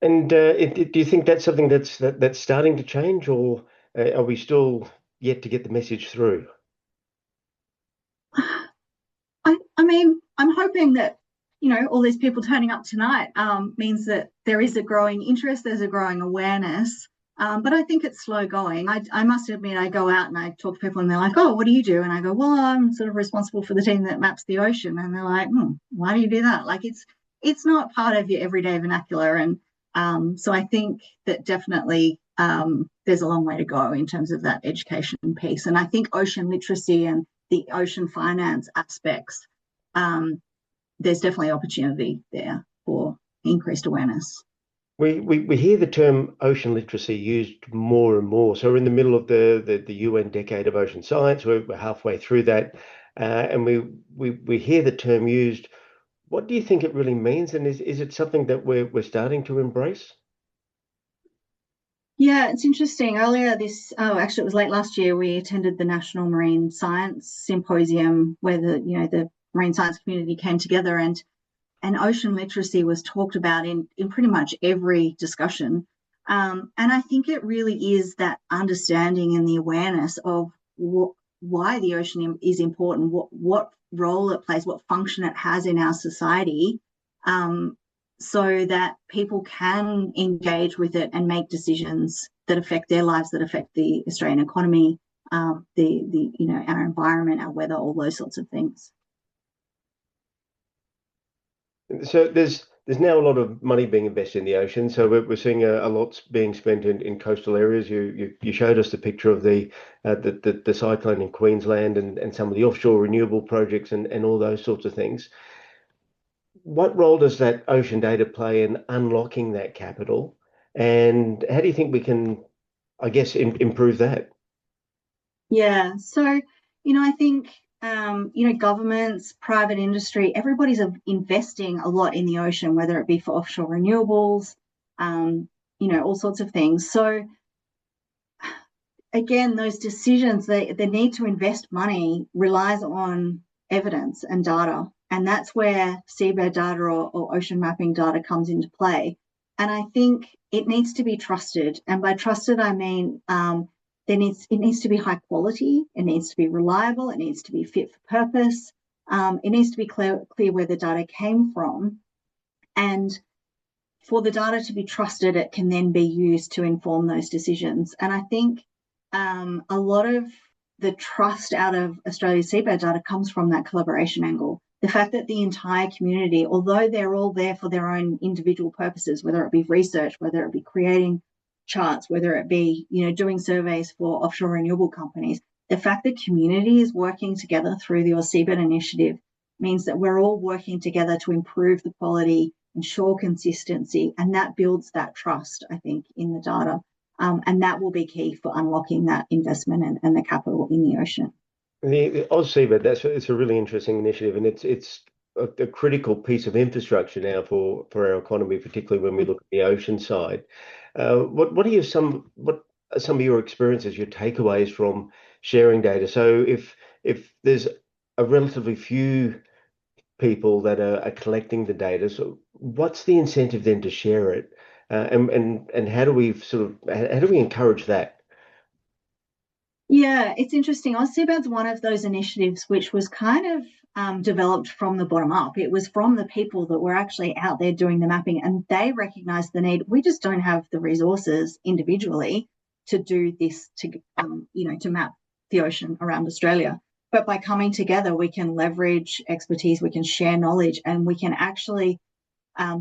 And do you think that's something that's starting to change, or are we still yet to get the message through? I mean, I'm hoping that, all these people turning up tonight means that there is a growing interest, there's a growing awareness. But I think it's slow going. I must admit, I go out and I talk to people and they're like, oh, what do you do? And I go, well, I'm sort of responsible for the team that maps the ocean. And they're like, why do you do that? Like, it's not part of your everyday vernacular. And so I think that definitely there's a long way to go in terms of that education piece. And I think ocean literacy and the ocean finance aspects, there's definitely opportunity there for increased awareness. We hear the term ocean literacy used more and more. So we're in the middle of the UN Decade of Ocean Science. We're halfway through that, and we hear the term used. What do you think it really means, and is it something that we're starting to embrace? Yeah, it's interesting. Earlier actually it was late last year, we attended the National Marine Science Symposium where the marine science community came together, and ocean literacy was talked about in pretty much every discussion. And I think it really is that understanding and the awareness of why the ocean is important, what role it plays, what function it has in our society, so that people can engage with it and make decisions that affect their lives, that affect the Australian economy, our environment, our weather, all those sorts of things. So there's now a lot of money being invested in the ocean. So we're seeing a lot being spent in coastal areas. You showed us the picture of the cyclone in Queensland and some of the offshore renewable projects and all those sorts of things. What role does that ocean data play in unlocking that capital? And how do you think we can, I guess, improve that? Yeah, so, I think, governments, private industry, everybody's investing a lot in the ocean, whether it be for offshore renewables, all sorts of things. So again, those decisions, the need to invest money relies on evidence and data. And that's where seabed data or ocean mapping data comes into play. And I think it needs to be trusted. And by trusted, I mean, it needs to be high quality, it needs to be reliable, it needs to be fit for purpose, it needs to be clear where the data came from. And for the data to be trusted, it can then be used to inform those decisions. And I think a lot of the trust out of Australia's seabed data comes from that collaboration angle. The fact that the entire community, although they're all there for their own individual purposes, whether it be research, whether it be creating charts, whether it be, doing surveys for offshore renewable companies, the fact that community is working together through the seabed initiative means that we're all working together to improve the quality, ensure consistency, and that builds that trust, I think, in the data. And that will be key for unlocking that investment and the capital in the ocean. The Oz Seabed, it's a really interesting initiative, and it's a critical piece of infrastructure now for our economy, particularly when we look at the ocean side. What are some of your experiences, your takeaways from sharing data? So if there's a relatively few people that are collecting the data, so what's the incentive then to share it? And how do we encourage that? Yeah, it's interesting. Seabed's one of those initiatives which was kind of developed from the bottom up. It was from the people that were actually out there doing the mapping, and they recognized the need. We just don't have the resources individually to do this, to map the ocean around Australia. But by coming together, we can leverage expertise, we can share knowledge, and we can actually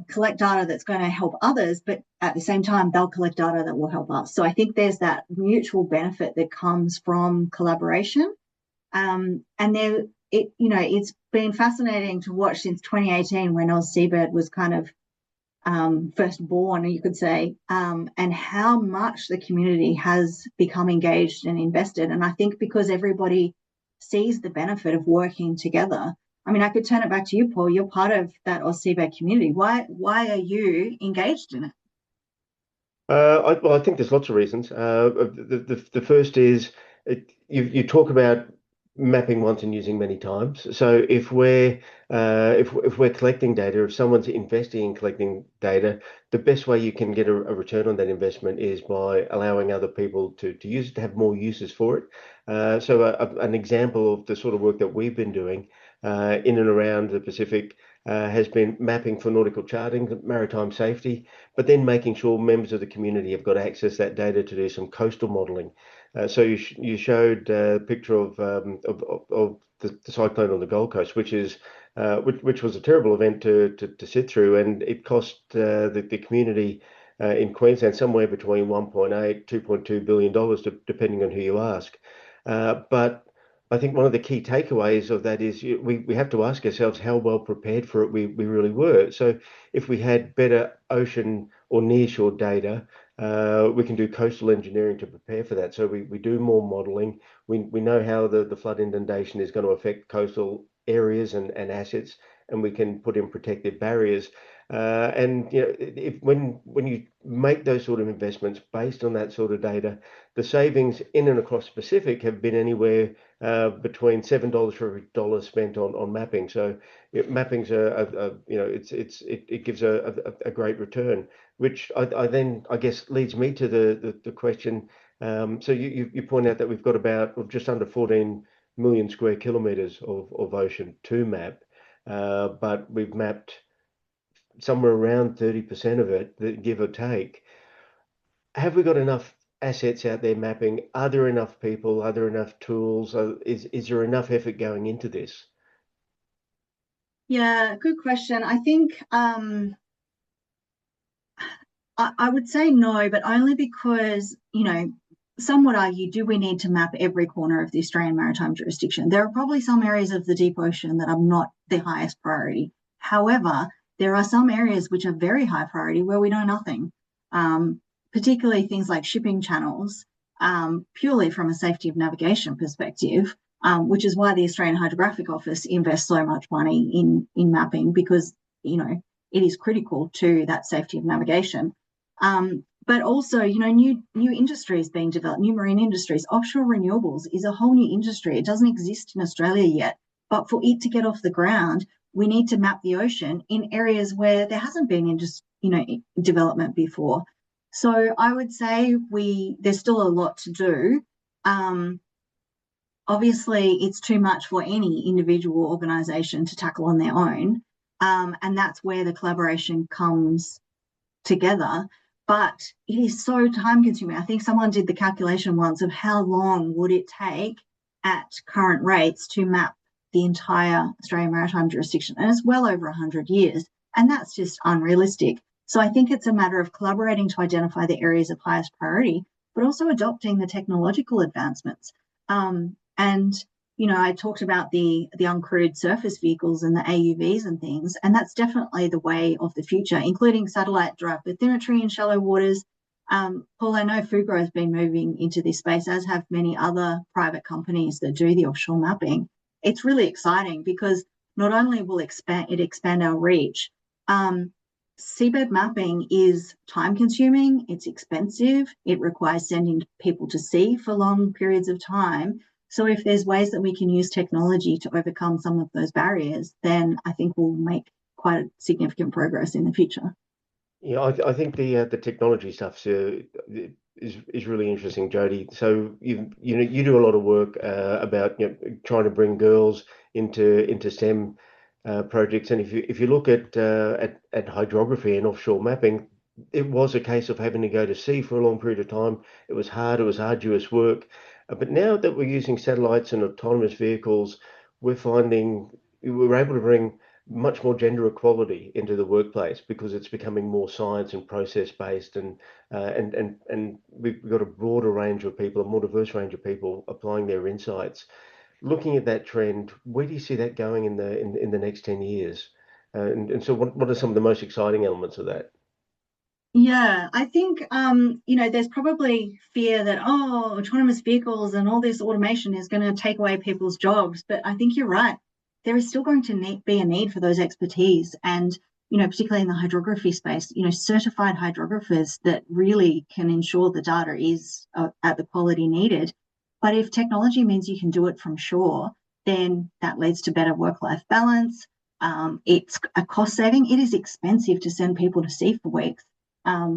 collect data that's going to help others, but at the same time, they'll collect data that will help us. So I think there's that mutual benefit that comes from collaboration. And it's been fascinating to watch since 2018 when Oz Seabed was kind of first born, you could say, and how much the community has become engaged and invested. And I think because everybody sees the benefit of working together. I mean, I could turn it back to you, Paul. You're part of that Oz Seabed community. Why are you engaged in it? I think there's lots of reasons. The first is you talk about mapping once and using many times. So if we're collecting data, if someone's investing in collecting data, the best way you can get a return on that investment is by allowing other people to use it, to have more uses for it. So an example of the sort of work that we've been doing in and around the Pacific has been mapping for nautical charting, maritime safety, but then making sure members of the community have got access to that data to do some coastal modelling. So you showed a picture of the cyclone on the Gold Coast, which was a terrible event to sit through, and it cost the community in Queensland somewhere between 1.8 $2.2 billion, depending on who you ask. But I think one of the key takeaways of that is we have to ask ourselves how well prepared for it we really were. So if we had better ocean or nearshore data, we can do coastal engineering to prepare for that. So we do more modelling. We know how the flood inundation is going to affect coastal areas and assets, and we can put in protective barriers. And when you make those sort of investments based on that sort of data, the savings in and across the Pacific have been anywhere between $7 for every dollar spent on mapping. So mapping's it gives a great return, which I guess leads me to the question. So you point out that we've got about just under 14 million square kilometers of ocean to map, but we've mapped somewhere around 30% of it, give or take. Have we got enough assets out there mapping? Are there enough people? Are there enough tools? Is there enough effort going into this? Yeah, good question. I think I would say no, but only because, some would argue, do we need to map every corner of the Australian maritime jurisdiction? There are probably some areas of the deep ocean that are not the highest priority. However, there are some areas which are very high priority where we know nothing, particularly things like shipping channels, purely from a safety of navigation perspective, which is why the Australian Hydrographic Office invests so much money in mapping, because, it is critical to that safety of navigation. But also, new industries being developed, new marine industries. Offshore renewables is a whole new industry. It doesn't exist in Australia yet. But for it to get off the ground, we need to map the ocean in areas where there hasn't been development before. So I would say there's still a lot to do. Obviously, it's too much for any individual organisation to tackle on their own. And that's where the collaboration comes together. But it is so time consuming. I think someone did the calculation once of how long would it take at current rates to map the entire Australian maritime jurisdiction, and it's well over 100 years, and that's just unrealistic. So I think it's a matter of collaborating to identify the areas of highest priority, but also adopting the technological advancements. And I talked about the uncrewed surface vehicles and the AUVs and things, and that's definitely the way of the future, including satellite-derived bathymetry in shallow waters. Paul, I know Fugro has been moving into this space, as have many other private companies that do the offshore mapping. It's really exciting because not only will it expand our reach, seabed mapping is time-consuming, it's expensive, it requires sending people to sea for long periods of time. So if there's ways that we can use technology to overcome some of those barriers, then I think we'll make quite a significant progress in the future. Yeah, I think the technology stuff is really interesting, Jodie. So you do a lot of work about trying to bring girls into STEM projects, and if you look at hydrography and offshore mapping, it was a case of having to go to sea for a long period of time. It was hard. It was arduous work. But now that we're using satellites and autonomous vehicles, we're finding we're able to bring much more gender equality into the workplace because it's becoming more science and process based, and we've got a broader range of people, a more diverse range of people applying their insights. Looking at that trend, where do you see that going in the next 10 years? And so what are some of the most exciting elements of that? Yeah, I think, there's probably fear that, autonomous vehicles and all this automation is going to take away people's jobs. But I think you're right. There is still going to be a need for those expertise. And, particularly in the hydrography space, certified hydrographers that really can ensure the data is at the quality needed. But if technology means you can do it from shore, then that leads to better work-life balance. It's a cost saving. It is expensive to send people to sea for weeks.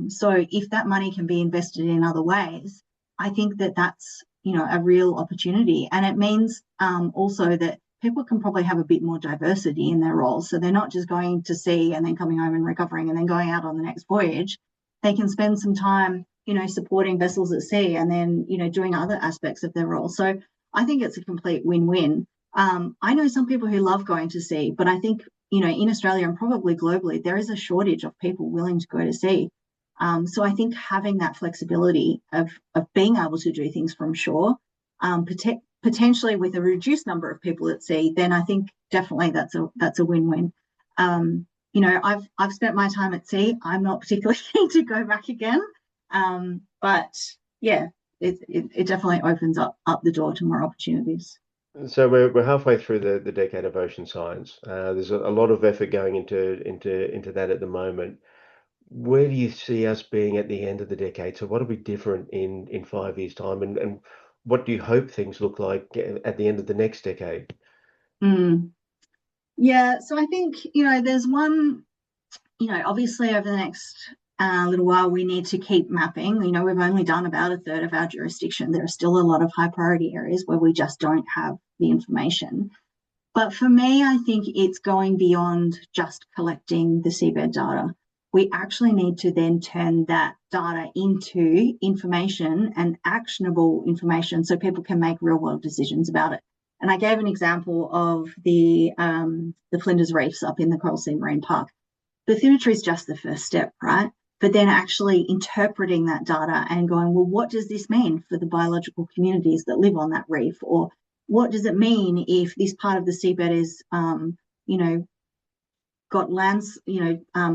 So if that money can be invested in other ways, I think that that's, a real opportunity. And it means also that people can probably have a bit more diversity in their roles. So they're not just going to sea and then coming home and recovering and then going out on the next voyage. They can spend some time, supporting vessels at sea and then, doing other aspects of their role. So I think it's a complete win-win. I know some people who love going to sea, but I think, in Australia and probably globally, there is a shortage of people willing to go to sea. So I think having that flexibility of being able to do things from shore, potentially with a reduced number of people at sea, then I think definitely that's a win-win. I've spent my time at sea. I'm not particularly keen to go back again, but yeah, it definitely opens up the door to more opportunities. So we're halfway through the decade of ocean science. There's a lot of effort going into that at the moment. Where do you see us being at the end of the decade? So what will be different in 5 years' time, and what do you hope things look like at the end of the next decade? Yeah, so I think, there's one, obviously over the next little while, we need to keep mapping. We've only done about a third of our jurisdiction. There are still a lot of high priority areas where we just don't have the information. But for me, I think it's going beyond just collecting the seabed data. We actually need to then turn that data into information and actionable information so people can make real world decisions about it. And I gave an example of the Flinders Reefs up in the Coral Sea Marine Park. Bathymetry is just the first step, right? But then actually interpreting that data and going, well, what does this mean for the biological communities that live on that reef? Or what does it mean if this part of the seabed is, got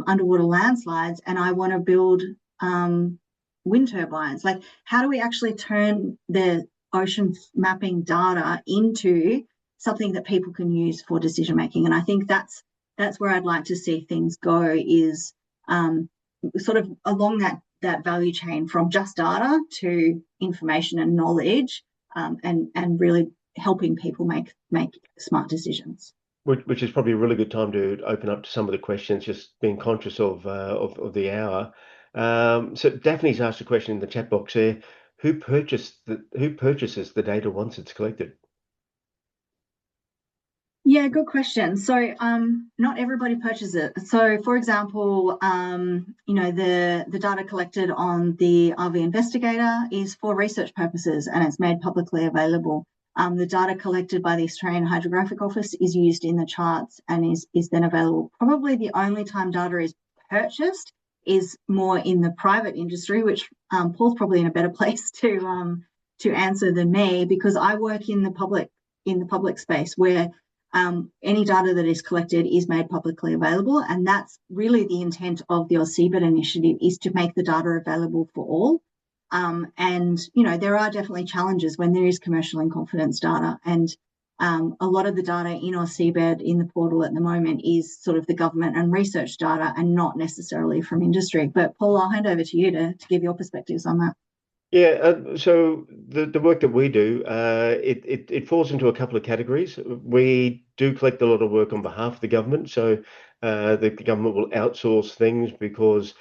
underwater landslides, and I want to build wind turbines? Like, how do we actually turn the ocean mapping data into something that people can use for decision making? And I think that's where I'd like to see things go, is sort of along that value chain from just data to information and knowledge, and really helping people make smart decisions. Which is probably a really good time to open up to some of the questions, just being conscious of the hour. So Daphne's asked a question in the chat box there. Who purchases the data once it's collected? Yeah, good question. So not everybody purchases it. So for example, the data collected on the RV Investigator is for research purposes and it's made publicly available. The data collected by the Australian Hydrographic Office is used in the charts and is then available. Probably the only time data is purchased is more in the private industry, which Paul's probably in a better place to answer than me, because I work in the public space where any data that is collected is made publicly available, and that's really the intent of the seabed initiative, is to make the data available for all. And there are definitely challenges when there is commercial in confidence data, and a lot of the data in seabed in the portal at the moment is sort of the government and research data and not necessarily from industry. But Paul, I'll hand over to you to give your perspectives on that. Yeah, so the work that we do, it falls into a couple of categories. We do collect a lot of work on behalf of the government. So the government will outsource things because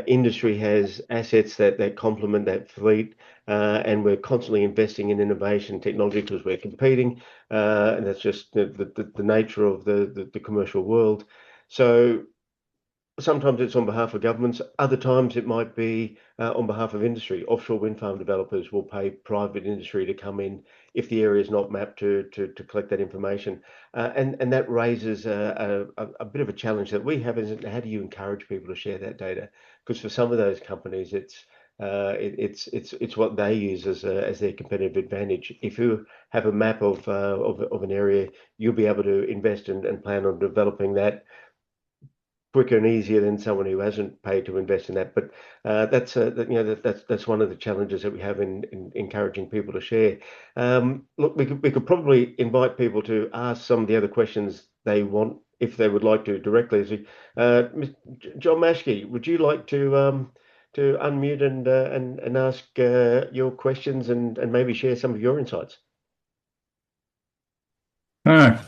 industry has assets that complement that fleet, and we're constantly investing in innovation technology because we're competing, and that's just the nature of the commercial world. So sometimes it's on behalf of governments. Other times it might be on behalf of industry. Offshore wind farm developers will pay private industry to come in if the area is not mapped to collect that information. And that raises a bit of a challenge that we have, is how do you encourage people to share that data? Because for some of those companies, it's what they use as their competitive advantage. If you have a map of an area, you'll be able to invest and plan on developing that quicker and easier than someone who hasn't paid to invest in that. But that's one of the challenges that we have in encouraging people to share. Look, we could probably invite people to ask some of the other questions they want, if they would like to, directly. John Mashke, would you like to unmute and ask your questions and maybe share some of your insights? Yeah,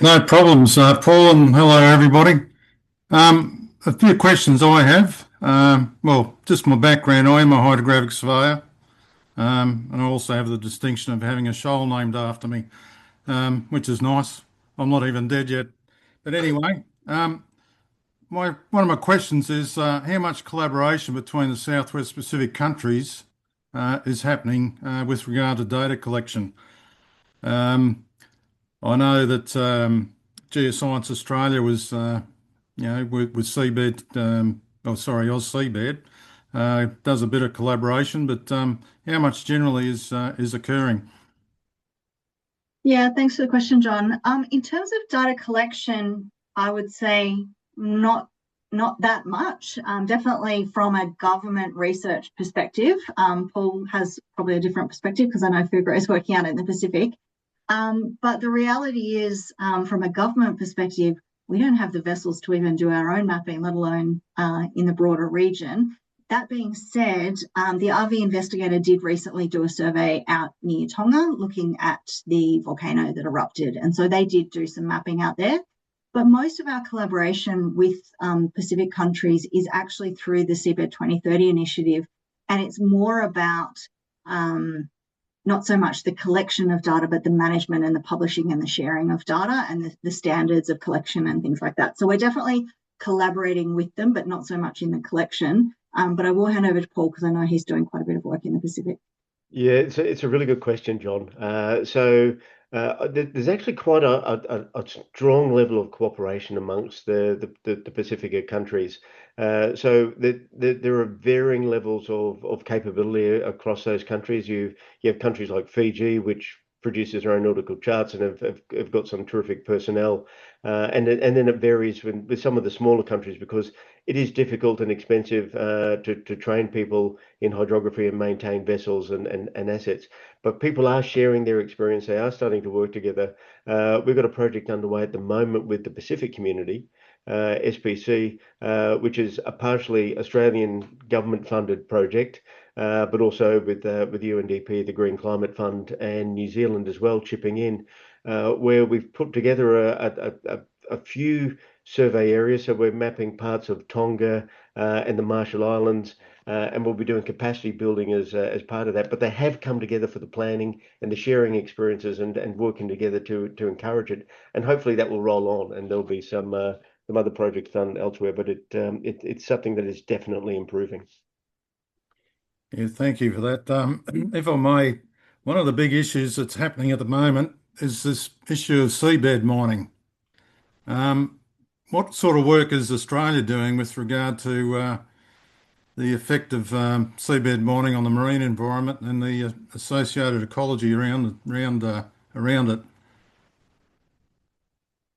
no problems, Paul, and hello everybody. A few questions I have. Well, just my background, I am a hydrographic surveyor, and I also have the distinction of having a shoal named after me, which is nice. I'm not even dead yet. But anyway, one of my questions is how much collaboration between the Southwest Pacific countries is happening with regard to data collection. I know that Geoscience Australia was with seabed, Seabed, does a bit of collaboration, but how much generally is occurring? Yeah, thanks for the question, John. In terms of data collection, I would say not that much. Definitely from a government research perspective. Paul has probably a different perspective because I know Fugro is working out in the Pacific. But the reality is, from a government perspective, we don't have the vessels to even do our own mapping, let alone in the broader region. That being said, the RV Investigator did recently do a survey out near Tonga looking at the volcano that erupted. And so they did do some mapping out there. But most of our collaboration with Pacific countries is actually through the Seabed 2030 initiative. And it's more about not so much the collection of data, but the management and the publishing and the sharing of data and the standards of collection and things like that. So we're definitely collaborating with them, but not so much in the collection. But I will hand over to Paul because I know he's doing quite a bit of work in the Pacific. Yeah, it's a really good question, John. So there's actually quite a strong level of cooperation amongst the Pacific countries. So there are varying levels of capability across those countries. You have countries like Fiji, which produces their own nautical charts and have got some terrific personnel. And then it varies with some of the smaller countries because it is difficult and expensive to train people in hydrography and maintain vessels and assets. But people are sharing their experience. They are starting to work together. We've got a project underway at the moment with the Pacific Community, SPC, which is a partially Australian government-funded project, but also with UNDP, the Green Climate Fund, and New Zealand as well chipping in, where we've put together a few survey areas. So we're mapping parts of Tonga and the Marshall Islands, and we'll be doing capacity building as part of that. But they have come together for the planning and the sharing experiences and working together to encourage it. And hopefully that will roll on, and there'll be some other projects done elsewhere. But it's something that is definitely improving. Yeah, thank you for that. If I may, One of the big issues that's happening at the moment is this issue of seabed mining. What sort of work is Australia doing with regard to the effect of seabed mining on the marine environment and the associated ecology around it?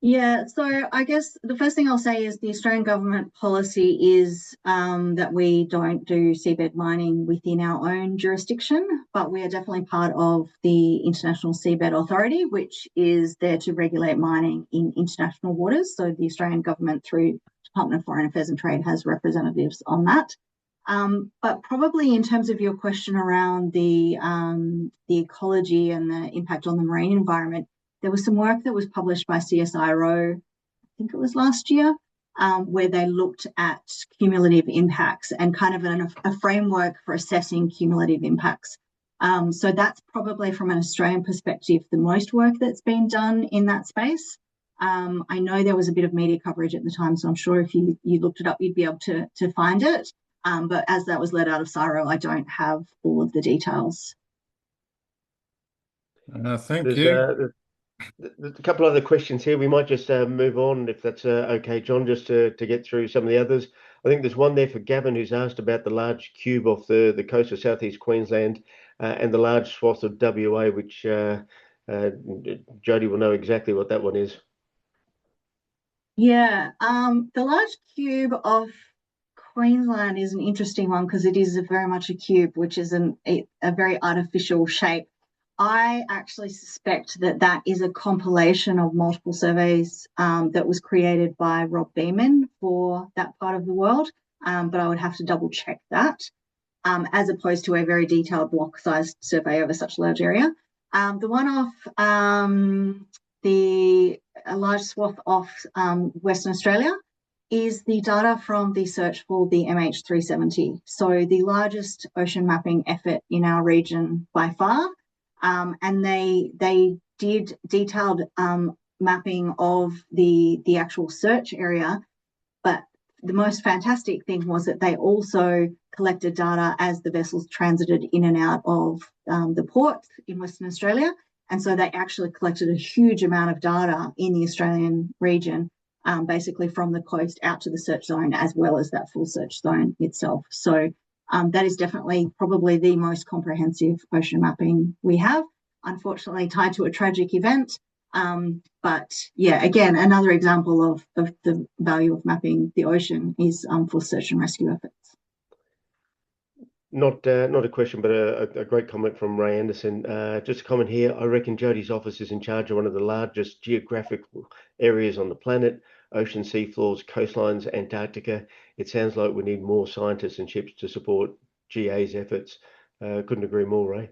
Yeah, so I guess the first thing I'll say is the Australian government policy is that we don't do seabed mining within our own jurisdiction, but we are definitely part of the International Seabed Authority, which is there to regulate mining in international waters. So the Australian government, through Department of Foreign Affairs and Trade, has representatives on that. But probably in terms of your question around the ecology and the impact on the marine environment, there was some work that was published by CSIRO, I think it was last year, where they looked at cumulative impacts and kind of a framework for assessing cumulative impacts. So that's probably, from an Australian perspective, the most work that's been done in that space. I know there was a bit of media coverage at the time, so I'm sure if you looked it up, you'd be able to find it. But as that was led out of CSIRO, I don't have all of the details. Thank you. There's a couple other questions here. We might just move on, if that's okay, John, just to get through some of the others. I think there's one there for Gavin, who's asked about the large cube off the coast of southeast Queensland and the large swath of WA, which Jodie will know exactly what that one is. Yeah, the large cube of Queensland is an interesting one because it is very much a cube, which is a very artificial shape. I actually suspect that is a compilation of multiple surveys that was created by Rob Beeman for that part of the world, but I would have to double check that, as opposed to a very detailed block-sized survey over such a large area. The one off a large swath off Western Australia is the data from the search for the MH370, so the largest ocean mapping effort in our region by far. And they did detailed mapping of the actual search area, but the most fantastic thing was that they also collected data as the vessels transited in and out of the port in Western Australia, and so they actually collected a huge amount of data in the Australian region, basically from the coast out to the search zone, as well as that full search zone itself. So that is definitely probably the most comprehensive ocean mapping we have, unfortunately tied to a tragic event. But yeah, again, another example of the value of mapping the ocean is for search and rescue efforts. Not a question, but a great comment from Ray Anderson. Just a comment here. I reckon Jodie's office is in charge of one of the largest geographical areas on the planet: ocean, seafloors, coastlines, Antarctica. It sounds like we need more scientists and ships to support GA's efforts. Couldn't agree more, Ray.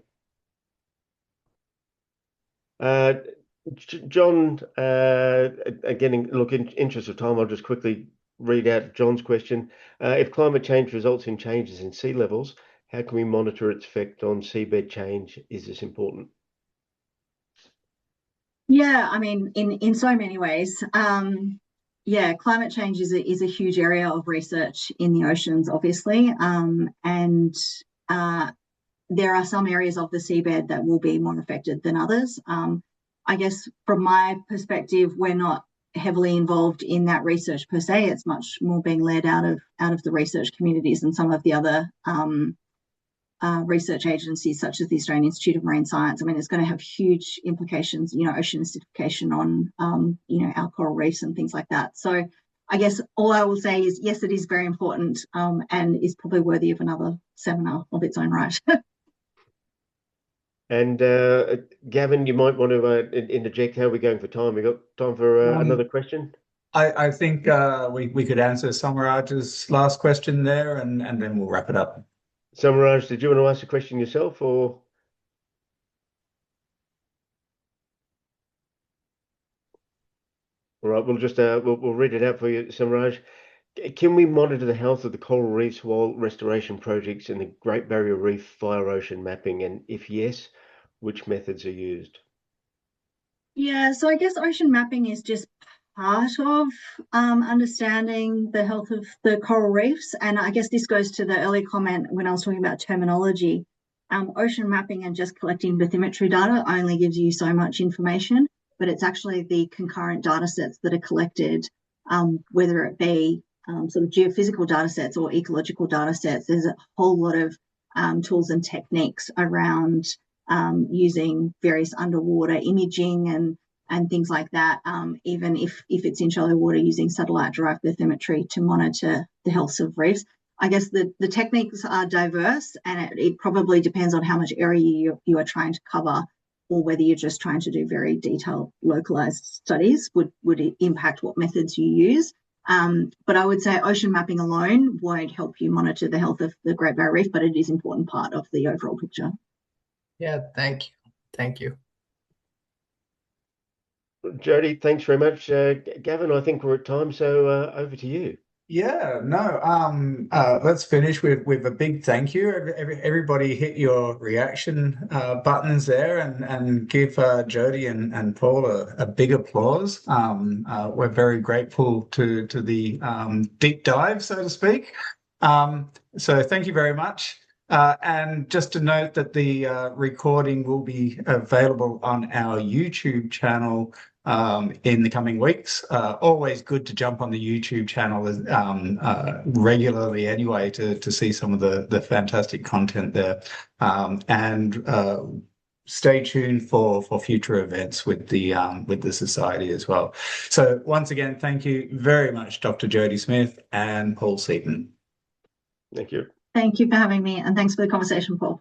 John, again, look, in interest of time, I'll just quickly read out John's question. If climate change results in changes in sea levels, how can we monitor its effect on seabed change? Is this important? Yeah, I mean, in so many ways. Yeah, climate change is a huge area of research in the oceans, obviously, and there are some areas of the seabed that will be more affected than others. I guess from my perspective, we're not heavily involved in that research per se. It's much more being led out of the research communities and some of the other research agencies, such as the Australian Institute of Marine Science. I mean, it's going to have huge implications, ocean acidification on, our coral reefs and things like that. So I guess all I will say is, yes, it is very important and is probably worthy of another seminar of its own right. And Gavin, you might want to interject. How are we going for time? We got time for another question? I think we could answer Samaraj's last question there, and then we'll wrap it up. Samaraj, did you want to ask a question yourself, or? All right, we'll just we'll read it out for you, Samaraj. Can we monitor the health of the coral reefs while restoration projects in the Great Barrier Reef via ocean mapping? And if yes, which methods are used? Yeah, so I guess ocean mapping is just part of understanding the health of the coral reefs. And I guess this goes to the earlier comment when I was talking about terminology. Ocean mapping and just collecting bathymetry data only gives you so much information, but it's actually the concurrent data sets that are collected, whether it be sort of geophysical data sets or ecological data sets. There's a whole lot of tools and techniques around using various underwater imaging and things like that, even if it's in shallow water, using satellite-derived bathymetry to monitor the health of reefs. I guess the techniques are diverse, and it probably depends on how much area you are trying to cover, or whether you're just trying to do very detailed localized studies would impact what methods you use. But I would say ocean mapping alone won't help you monitor the health of the Great Barrier Reef, but it is an important part of the overall picture. Yeah, thank you. Thank you. Jodie, thanks very much. Gavin, I think we're at time, so over to you. Yeah, no. Let's finish with a big thank you. Everybody hit your reaction buttons there and give Jodie and Paul a big applause. We're very grateful to the deep dive, so to speak. So thank you very much. And just to note that the recording will be available on our YouTube channel in the coming weeks. Always good to jump on the YouTube channel regularly anyway to see some of the fantastic content there. And stay tuned for future events with the Society as well. So once again, thank you very much, Dr. Jodie Smith and Paul Seaton. Thank you. Thank you for having me, and thanks for the conversation, Paul.